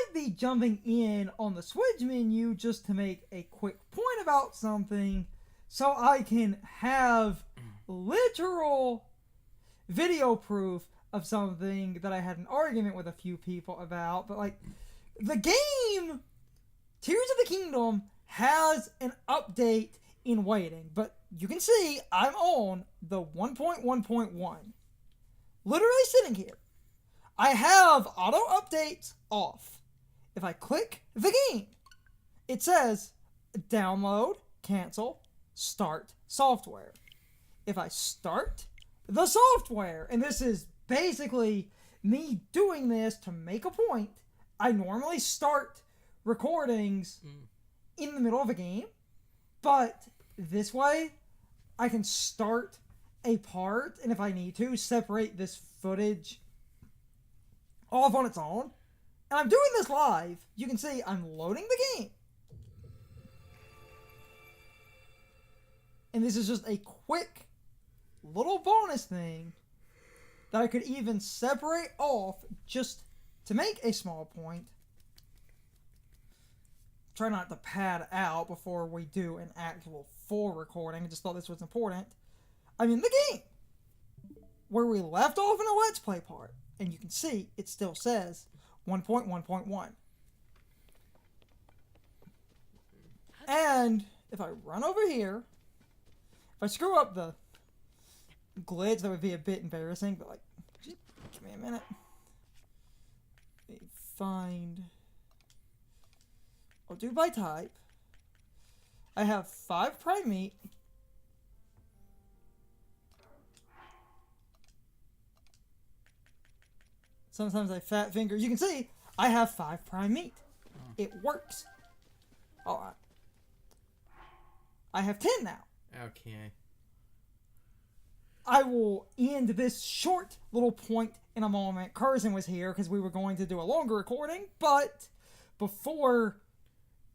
might be jumping in on the Switch menu just to make a quick point about something so I can have literal video proof of something that I had an argument with a few people about. But, like, the game Tears of the Kingdom has an update in waiting, but you can see I'm on the 1.1.1. Literally sitting here. I have auto updates off. If I click the game, it says download, cancel, start software. If I start the software, and this is basically me doing this to make a point, I normally start recordings in the middle of a game, but this way I can start a part, and if I need to, separate this footage off on its own. And I'm doing this live. You can see I'm loading the game. And this is just a quick little bonus thing that I could even separate off just to make a small point. Try not to pad out before we do an actual full recording. I just thought this was important. I'm in the game where we left off in a Let's Play part. And you can see it still says 1.1.1. And if I run over here, if I screw up the glitch, that would be a bit embarrassing, but like, just give me a minute. Let me find... I'll do by type. I have 5 prime meat. Sometimes I fat finger. You can see I have 5 prime meat. It works. Alright. I have 10 now. Okay. I will end this short little point in a moment. Curzon was here because we were going to do a longer recording, but before,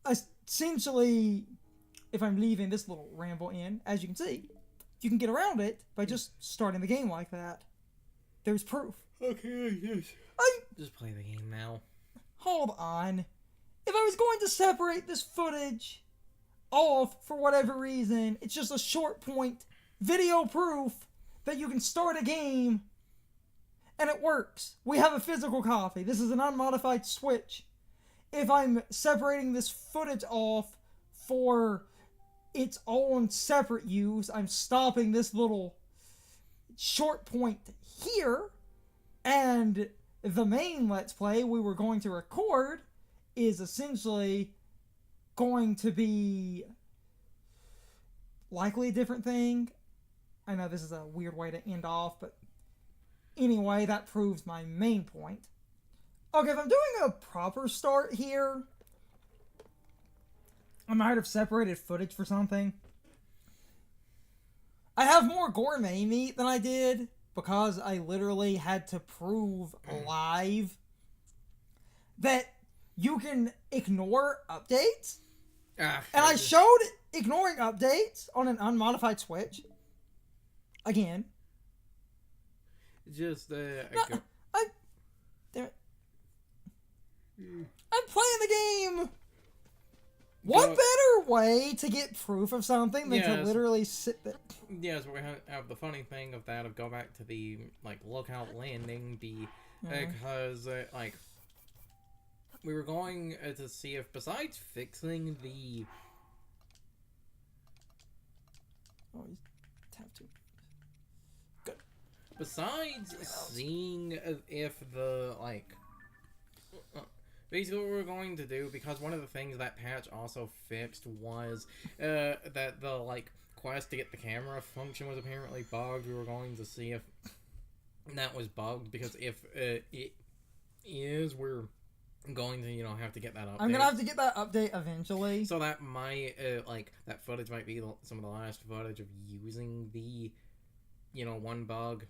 essentially, if I'm leaving this little ramble in, as you can see, you can get around it by just starting the game like that. There's proof. Okay, yes. Just play the game now. Hold on. If I was going to separate this footage off for whatever reason, it's just a short point, video proof that you can start a game and it works. We have a physical copy. This is an unmodified Switch. If I'm separating this footage off for its own separate use, I'm stopping this little short point here, and the main Let's Play we were going to record is essentially going to be likely a different thing. I know this is a weird way to end off, but anyway, that proves my main point. Okay, if I'm doing a proper start here, I might have separated footage for something. I have more gourmet meat than I did because I literally had to prove live that you can ignore updates. And I showed ignoring updates on an unmodified Switch. Again. Just, I'm playing the game! What better way to get proof of something than to literally sit there? Yes, we have the funny thing of that, of go back to the, like, lookout landing, because, like, we were going to see if, besides fixing the... Oh, you have to. Good. Besides seeing if the, like... Basically what we were going to do, because one of the things that patch also fixed was that the, like, quest to get the camera function was apparently bugged. We were going to see if that was bugged, because if it is, we're going to, you know, have to get that update. I'm gonna have to get that update eventually. So that might, like, that footage might be some of the last footage of using the, you know, one bug.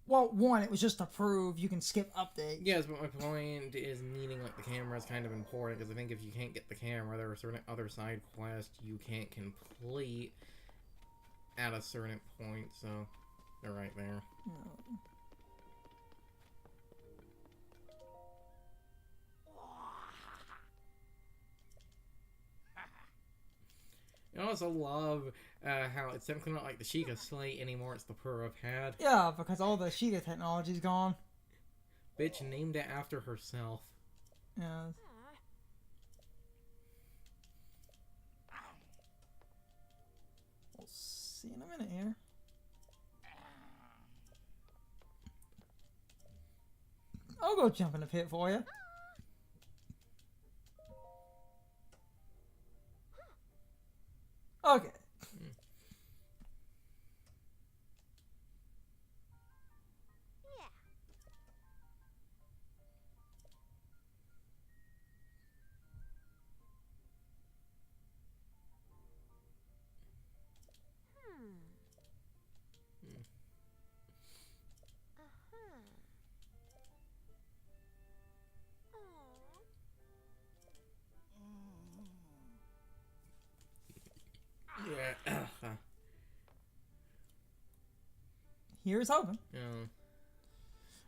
Well, one, it was just to prove you can skip updates. Yes, but my point is needing, like, the camera is kind of important, because I think if you can't get the camera, there are certain other side quests you can't complete at a certain point, so they're right there. No. also love how it's simply not like the Sheikah Slate anymore, it's the Purr of Had. Yeah, because all the Sheikah technology's gone. Bitch named it after herself. Yeah. We'll see in a minute here. I'll go jump in the pit for you. Okay. Yeah. Here's hoping. Yeah.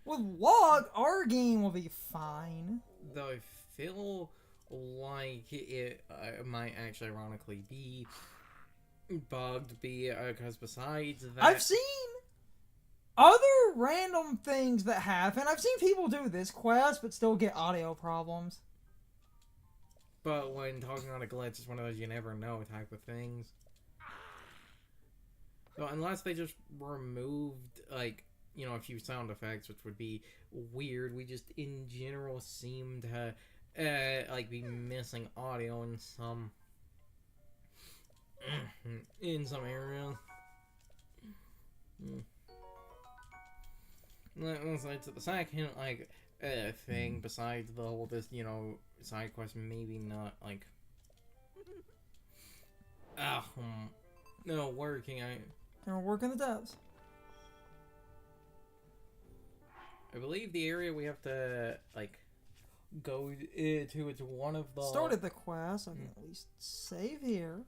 With log, our game will be fine. Though I feel like it might actually ironically be bugged, because besides that... I've seen other random things that happen. I've seen people do this quest but still get audio problems. But when talking on a glitch, it's one of those you never know type of things. So unless they just removed, like, you know, a few sound effects, which would be weird, we just in general seem to, like, be missing audio in some areas. So the second, like, thing besides the whole this, you know, side quest, maybe not, like, no, working, And we're working the depths. I believe the area we have to, like, go to, it's one of the... Started the quest, I can at least save here.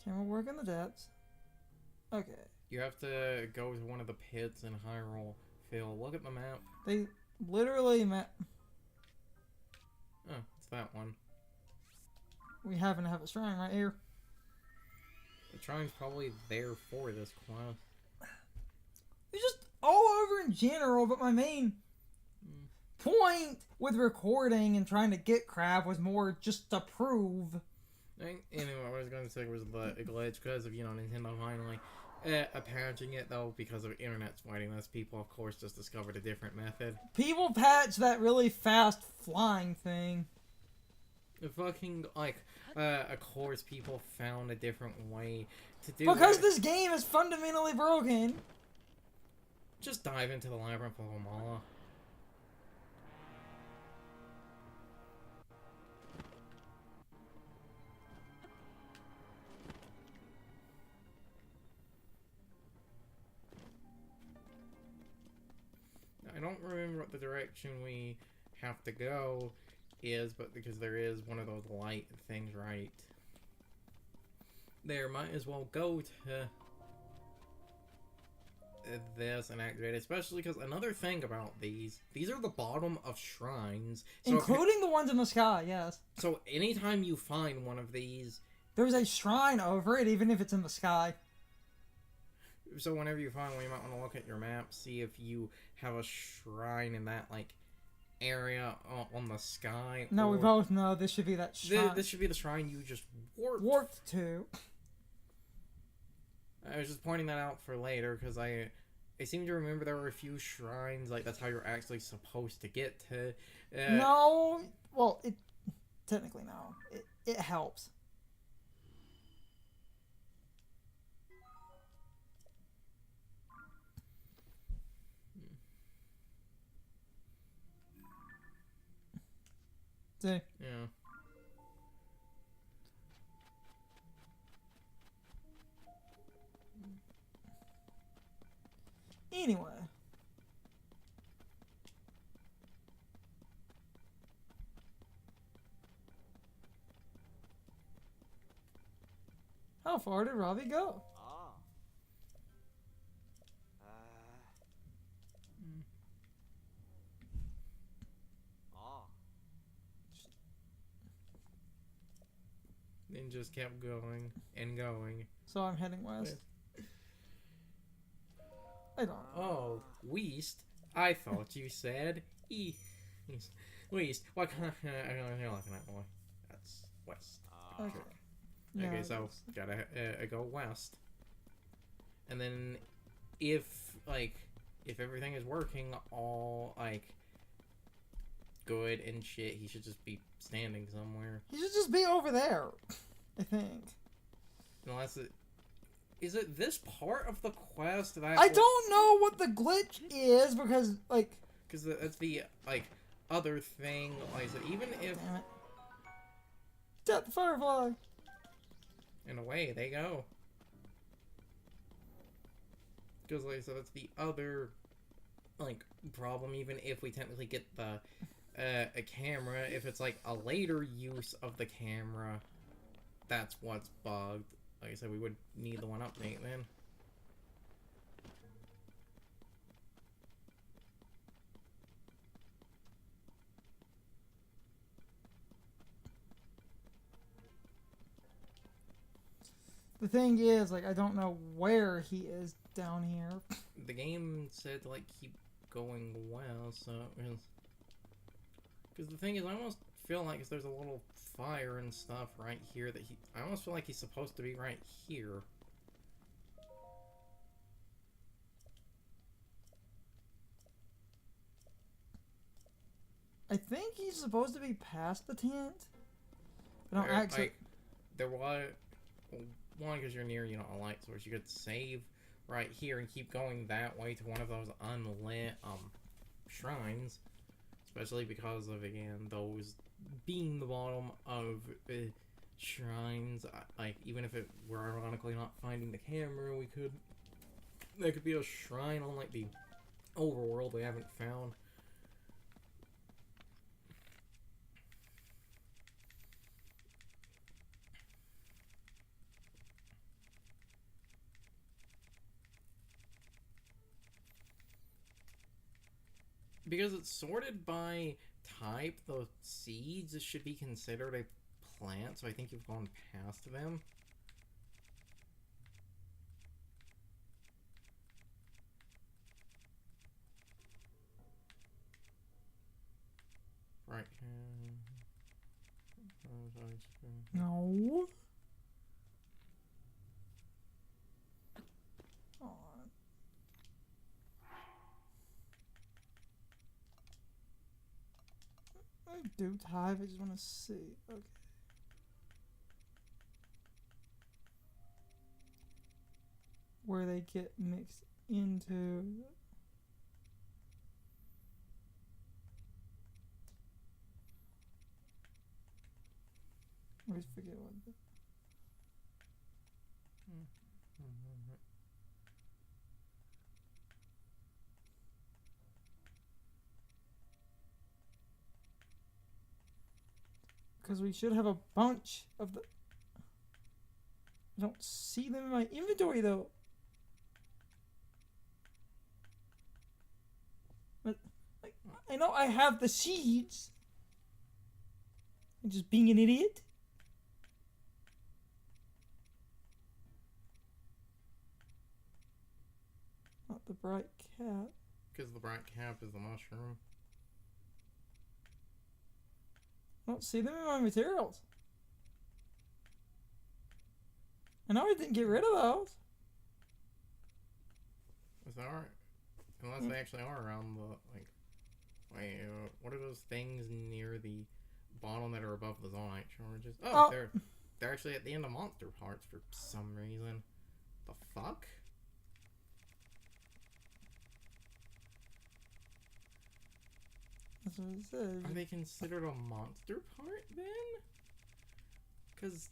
Okay, we're working the depths. Okay. You have to go to one of the pits in Hyrule. Phil, look at the map. They literally Oh, it's that one. We happen to have a shrine right here. The shrine's probably there for this quest. It's just all over in general, but my main point with recording and trying to get crap was more just to prove. Anyway, what I was going to say was the glitch because of, you know, Nintendo finally patching it, though, because of internet's fighting this. People, of course, just discovered a different method. People patched that really fast flying thing. Fucking, like, of course, people found a different way to do Because it. this game is fundamentally broken. Just dive into the Labyrinth of Amala. I don't remember what the direction we have to go is, but because there is one of those light things right there, might as well go to this and activate it, especially because another thing about these are the bottom of shrines. So Including the ones in the sky, yes. So anytime you find one of these... There's a shrine over it, even if it's in the sky. So whenever you find one, you might want to look at your map, see if you have a shrine in that, like, area on the sky. No, we both know this should be that shrine. This should be the shrine you just warped to. I was just pointing that out for later, because I seem to remember there were a few shrines, like, that's how you're actually supposed to get to. No, well, technically no. It helps. See? Yeah. Anyway. How far did Robbie go? and just kept going and going. So I'm heading west. I don't know. Oh, west? I thought you said east. West. What kind of... you're looking at boy. That's west. Okay. Okay, Yeah, so west. gotta go west. And then if, like, if everything is working all, like, good and shit, he should just be standing somewhere. He should just be over there, I think. Unless it... Is it this part of the quest that... I don't know what the glitch is, because, like... Because that's the, like, other thing, like I said, even if... Damn it. Death the firefly! And away they go. Because, like I said, that's the other, like, problem, even if we technically get the, a camera, if it's, like, a later use of the camera, that's what's bugged. Like I said, we would need the one update then. The thing is, like, I don't know where he is down here. The game said to, like, keep going well, so it was... Because the thing is, I almost feel like there's a little fire and stuff right here that he... I almost feel like he's supposed to be right here. I think he's supposed to be past the tent. I don't actually... Like, there was... One, because you're near, you know, a light source. You could save right here and keep going that way to one of those unlit, shrines. Especially because of, again, those being the bottom of, shrines. Like, even if it were ironically not finding the camera, we could... There could be a shrine on, like, the overworld we haven't found. Because it's sorted by type, the seeds should be considered a plant, so I think you've gone past them. Right. No. Aw. I do type, I just want to see. Okay. Where they get mixed into. I always forget what the... Because we should have a bunch of the... I don't see them in my inventory, though. But, like, I know I have the seeds. I'm just being an idiot. Not the bright cat. Because the bright cap is the mushroom. I don't see them in my materials. I know I didn't get rid of those. Is that alright? Unless they actually are around the, like... Wait, what are those things near the bottom that are above the zonite charges? Oh, they're actually at the end of monster parts for some reason. The fuck? That's what it says. Are they considered a monster part then? Because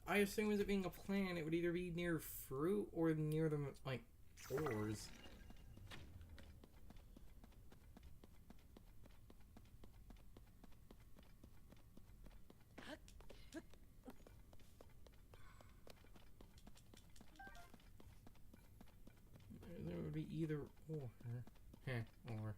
I assume as it being a plant, it would either be near fruit or near the, like, ores. There would be either or. Or.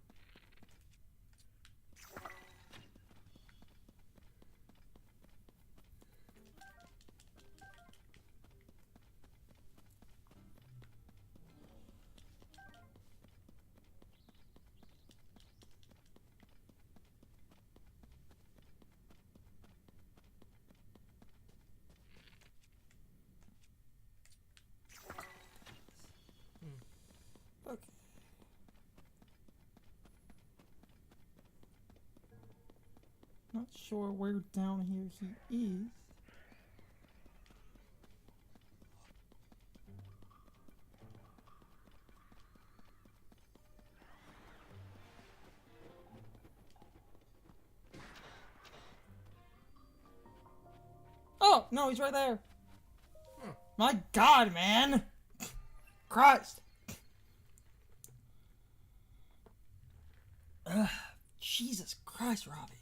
sure where down here he is. Oh, no, he's right there. Hmm. My God, man. Christ. Jesus Christ, Robbie.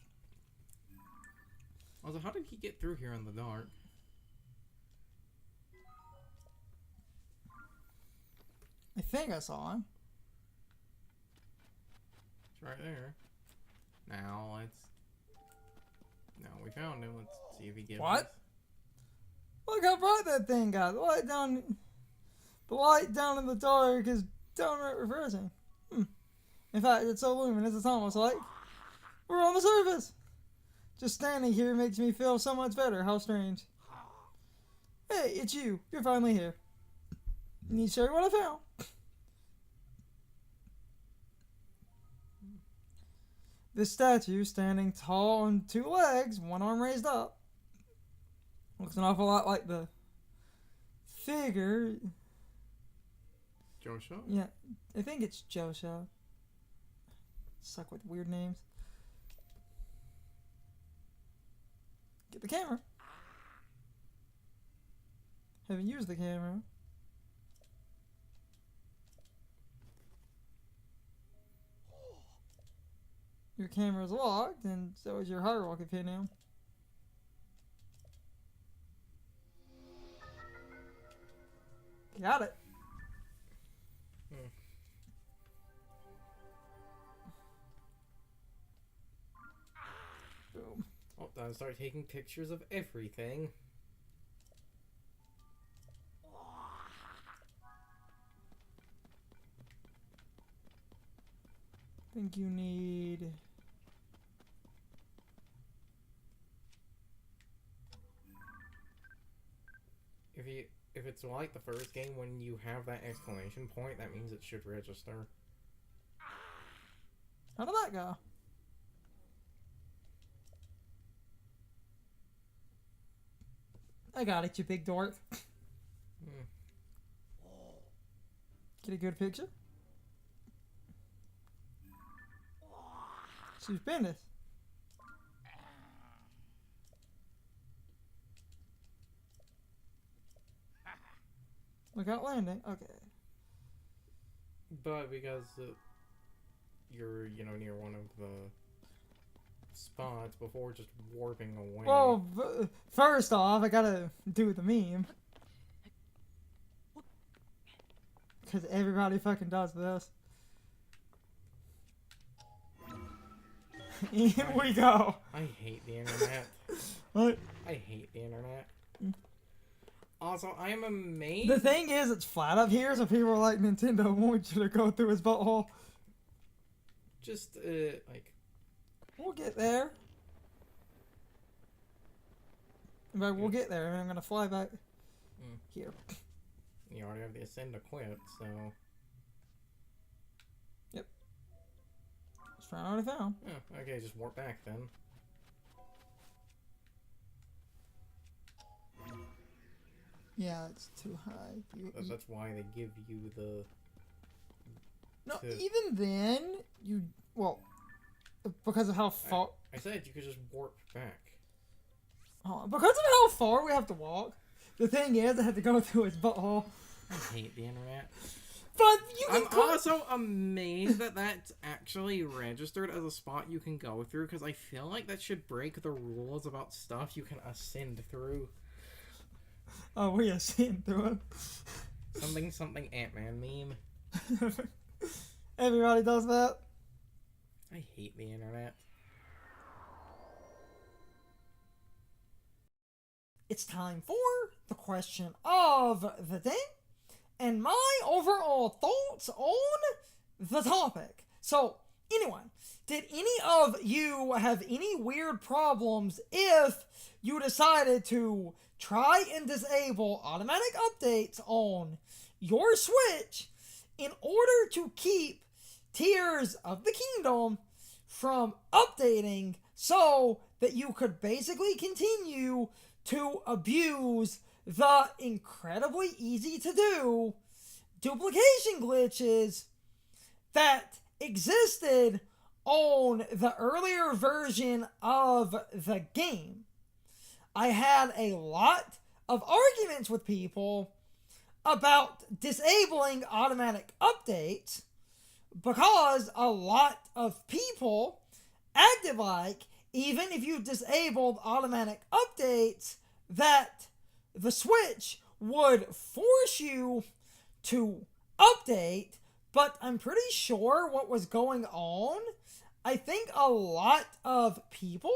Also, how did he get through here in the dark? I think I saw him. It's right there. Now, we found him. Let's see if he gives What? us. Look how bright that thing got. The light down in the dark is downright refreshing. In fact, it's so luminous it's almost like we're on the surface. Just standing here makes me feel so much better. How strange. Hey, it's you. You're finally here. Need to show you what I found. This statue, standing tall on two legs, one arm raised up, looks an awful lot like the figure. Joshua? Yeah, I think it's Joshua. Suck with weird names. Get the camera. Haven't used the camera. Your camera's locked, and so is your hierarchy pin now. Got it. Boom. Oh, time to start taking pictures of everything. I think you need... If it's like the first game, when you have that exclamation point, that means it should register. How did that go? I got it, you big dork. Get a good picture? She's business. Look out landing. Okay. But because you're, near one of the spots before just warping away. Well, first off, I gotta do the meme. Because everybody fucking does this. In we go. I hate the internet. What? I hate the internet. Also, I am amazed. The thing is, it's flat up here, so people are like, Nintendo wants you to go through his butthole. Just, like... We'll get there. But we'll get there, and I'm gonna fly back here. You already have the Ascend equipped, so... Yep. Let's try what I found. Oh, okay, just warp back then. Yeah, it's too high. That's why they give you the... No, even then, well, because of how far... I said you could just warp back. Oh, because of how far we have to walk. The thing is, I have to go through his butthole. I hate the internet. But you can I'm also amazed that that's actually registered as a spot you can go through, because I feel like that should break the rules about stuff you can ascend through. Oh, we ascend through it. Something Ant-Man meme. Everybody does that. I hate the internet. It's time for the question of the day and my overall thoughts on the topic. So, anyway, did any of you have any weird problems if you decided to try and disable automatic updates on your Switch in order to keep Tears of the Kingdom from updating so that you could basically continue to abuse the incredibly easy to do duplication glitches that existed on the earlier version of the game. I had a lot of arguments with people about disabling automatic updates because a lot of people acted like even if you disabled automatic updates that the Switch would force you to update. But I'm pretty sure what was going on, I think a lot of people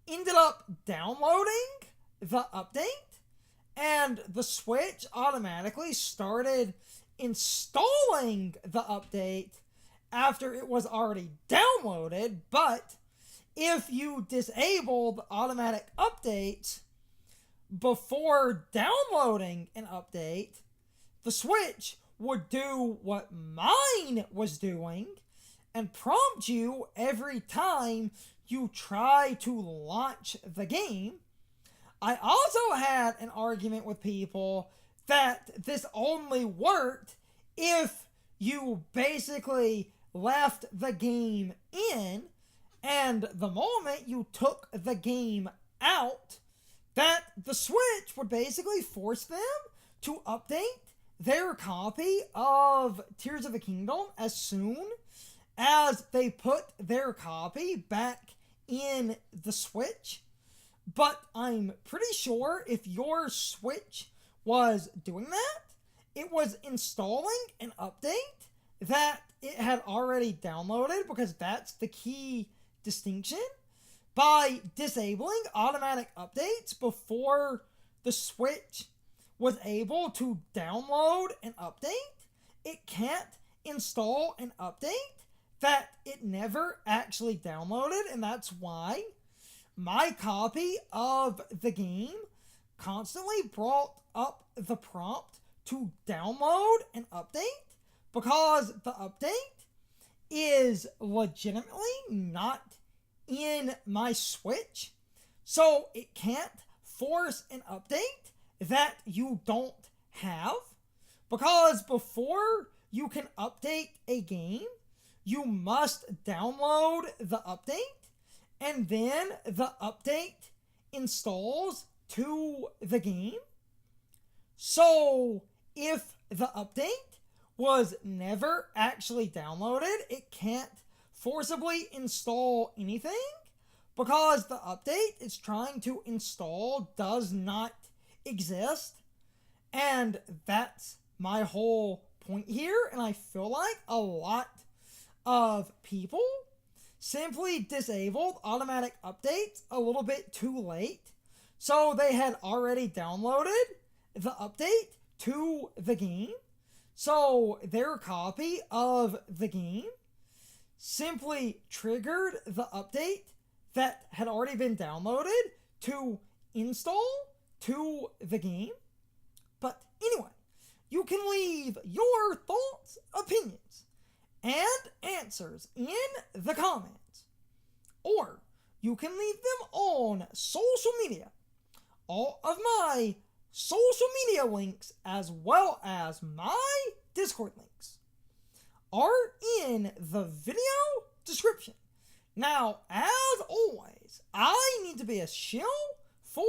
ended up downloading the update, and the Switch automatically started installing the update after it was already downloaded. But if you disabled automatic updates before downloading an update, the Switch would do what mine was doing and prompt you every time you try to launch the game. I also had an argument with people that this only worked if you basically left the game in, and the moment you took the game out, that the Switch would basically force them to update their copy of Tears of the Kingdom as soon as they put their copy back in the Switch. But I'm pretty sure if your Switch was doing that, it was installing an update that it had already downloaded, because that's the key distinction. By disabling automatic updates before the Switch was able to download an update, it can't install an update that it never actually downloaded, and that's why my copy of the game constantly brought up the prompt to download an update, because the update is legitimately not in my Switch, so it can't force an update that you don't have, because before you can update a game, you must download the update, and then the update installs to the game. So if the update was never actually downloaded, it can't forcibly install anything, because the update it's trying to install does not exist. And that's my whole point here, and I feel like a lot of people simply disabled automatic updates a little bit too late. So they had already downloaded the update to the game, so their copy of the game simply triggered the update that had already been downloaded to install to the game. But anyway, you can leave your thoughts, opinions, and answers in the comments, or you can leave them on social media. All of my social media links, as well as my Discord links, are in the video description. Now, as always, I need to be a shill for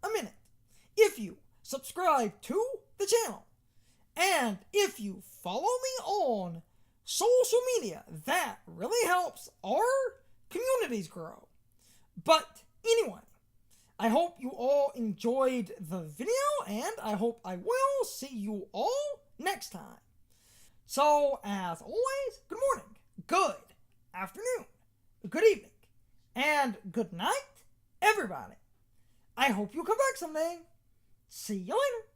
a minute. If you subscribe to the channel, and if you follow me on social media, that really helps our communities grow. But anyway, I hope you all enjoyed the video, and I hope I will see you all next time. So, as always, good morning, good afternoon, good evening, and good night, everybody. I hope you come back someday. See you later.